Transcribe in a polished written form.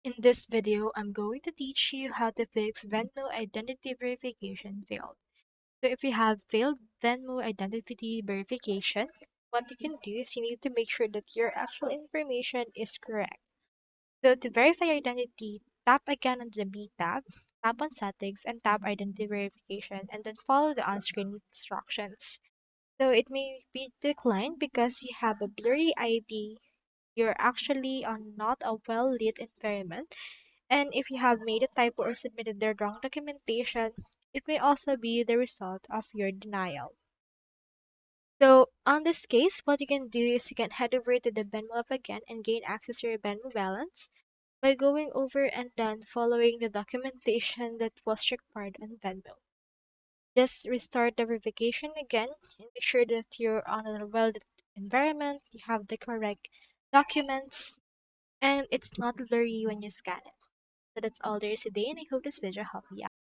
In this video, I'm going to teach you how to fix Venmo Identity Verification Failed. So if you have failed Venmo Identity Verification, what you can do is you need to make sure that your actual information is correct. So to verify your identity, tap again on the B tab, tap on Settings, and tap Identity Verification, and then follow the on-screen instructions. So it may be declined because you have a blurry ID. You're actually on not a well-lit environment, and if you have made a typo or submitted the wrong documentation, it may also be the result of your denial. So, on this case, what you can do is you can head over to the Venmo app again and gain access to your Venmo balance by going over and then following the documentation that was required on Venmo. Just restart the verification again and make sure that you're on a well environment, you have the correct documents, and it's not blurry when you scan it. So that's all there is today, and I hope this video helped you out.